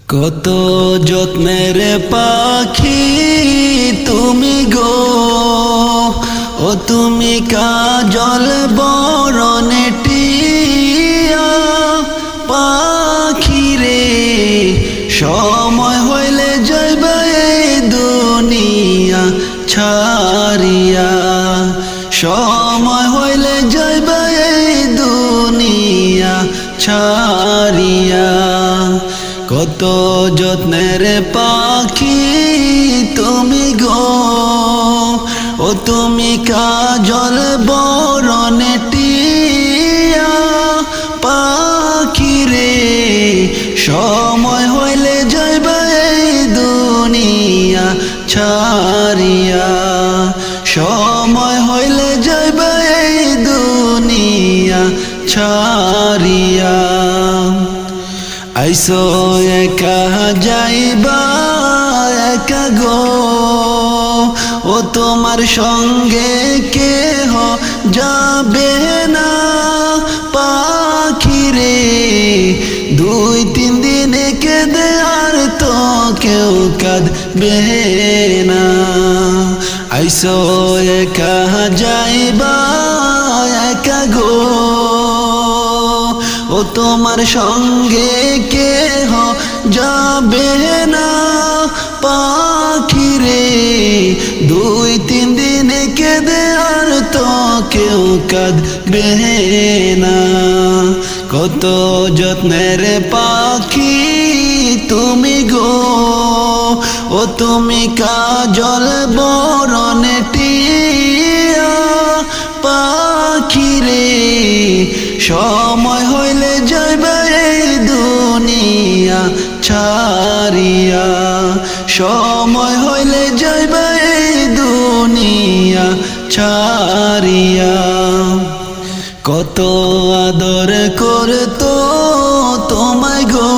কত যত্নের পাখি তুমি গো, ও তুমি কাজল বরণে টিয়া পাখি রে। সময় হইলে যাইবা এই দুনিয়া ছাড়িয়া, সময় হইলে যাইবা এই দুনিয়া ছাড়িয়া। কত যত্নের পাখি তুমি গো, ও তুমি কাজল বরণে টিয়া পাখি রে। সময় হইলে যাইবা এই দুনিয়া ছাড়িয়া, সময় হইলে যাইবা এই দুনিয়া ছাড়িয়া। আইসো একা যাইবা একা গো, ও তোমার সঙ্গে কেহ যাবে না পাখি রে। দুই তিন দিনে কেঁদে আর তো কেউ কাঁদবে না। আইসো একা যাইবা একা গো, ও তোমার সঙ্গে কেহ যাবে না পাখি রে। দুই তিন দিনে কেঁদে আর তো কেউ কাঁদবে না। কত যত্নের পাখি তুমি গো, ও তুমি কাজল বরণে টিয়া পাখি রে। সময় হইলে যাইবা এই দুনিয়া ছাড়িয়া, সময় হইলে যাইবা এই দুনিয়া ছাড়িয়া। কত আদর করতো তোমায় গো,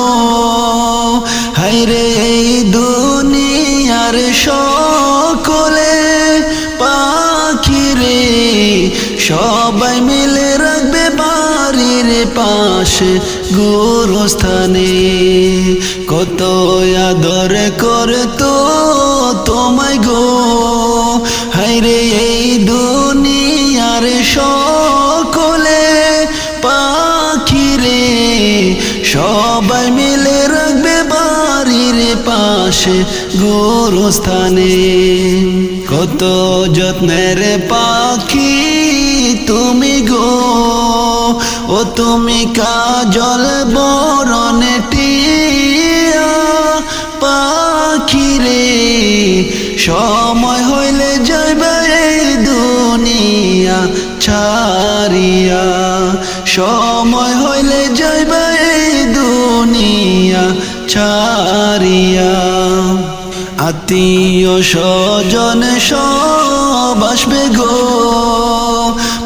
হায়রে এই দুনিয়ার সকলে পাখি রে। সবাই মিলে রাখবে বাড়ির পাশে গোরস্থানে। কত আদর করতো তোমায় গো, হায়রে এই দুনিয়ার সকলে পাখি রে। সবাই মিলে রাখবে বাড়ির পাশে গোরস্থানে। কত যত্নের পাখি তুমি গো, ও তুমি কাজল বরণে টিয়া পাখি রে। সময় হইলে যাইবা এই দুনিয়া ছাড়িয়া, সময় হইলে যাইবা এই দুনিয়া ছাড়িয়া। আত্মীয় স্বজন সব আসবে গো,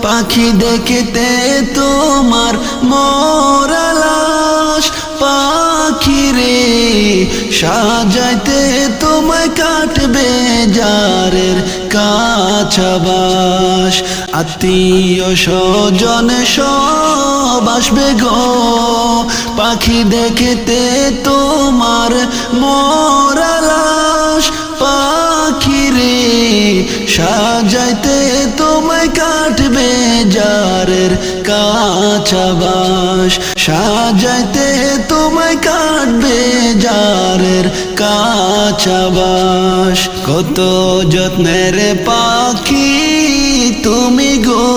পাখি দেখতে তোমার মরা লাশ পাখি রে। সাজাইতে তোমায় কাটবে জারের কাছাবাস। আত্মীয় স্বজন সব আসবে গো, পাখি দেখতে তোমার মরা লাশ পাখি রে। সাজাইতে তোমায় কাটবে জারের কাছাবাস, সাজাইতে তোমায় কাটবে জারের কাছাবাস। কত যত্নের পাখি তুমি গো,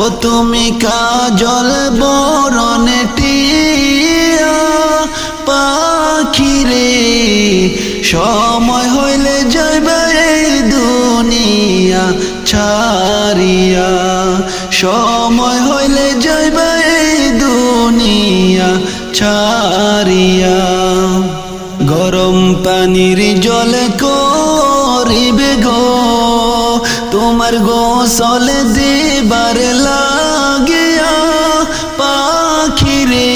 ও তুমি কাজল বরণে টিয়া পাখি রে। সময় হইলে যাইবা এই দুনিয়া ছাড়িয়া, সময় হইলে যাইবা এই দুনিয়া ছাড়িয়া। গরম পানির জলে করিবে গো, তোমার গোসল দিবার লাগিয়া পাখি রে।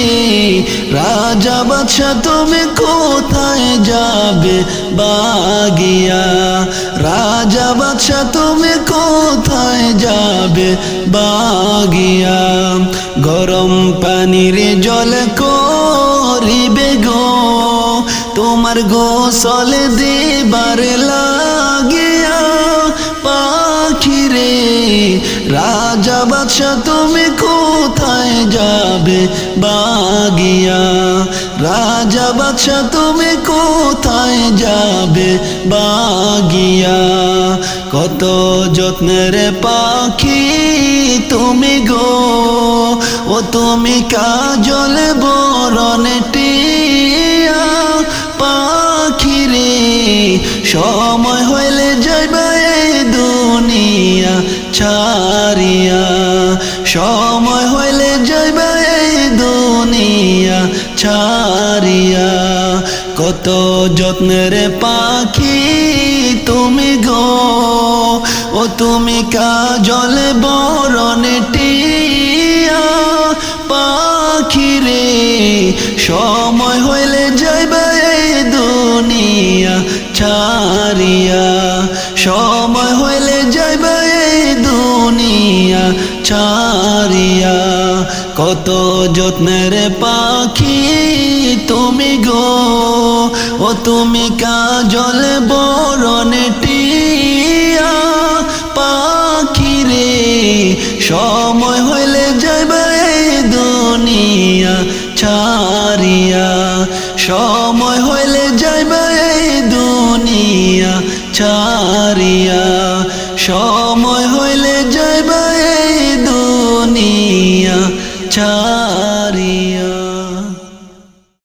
রাজা বাদশা তুমি কোথায় যাবে বাগিয়া, রাজা বাদশা তুমি কোথায় যাবে বাগিয়া। গরম পানির জল করিবে গো, তোমার গোসল দিবার লাগিয়া পাখিরে রাজা বাদশা তুমি কোথায় যাবে বাগিয়া রাজা বাদশা তুমি কোথায় যাবে বাগিয়া কত যত্নের পাখি তুমি গো ও তুমি কাজল বরণে টিয়া পাখিরে সময় হইলে যাইবা এই দুনিয়া ছাড়িয়া সময় হইলে যাইবা এই দুনিয়া ছাড়িয়া কত যত্নের পাখি তুমি গো ও তুমি কাজল বরণে টিয়া পাখিরে সময় হইলে যাইবা এই দুনিয়া ছাড়িয়া সময় হইলে যাইবা এই দুনিয়া ছাড়িয়া কত যত্নের পাখি তুমি গো ও তুমি কাজল বরণে টিয়া পাখিরে সময় হইলে যাইবা এই দুনিয়া ছাড়িয়া সময় হইলে যাইবা এই দুনিয়া ছাড়িয়া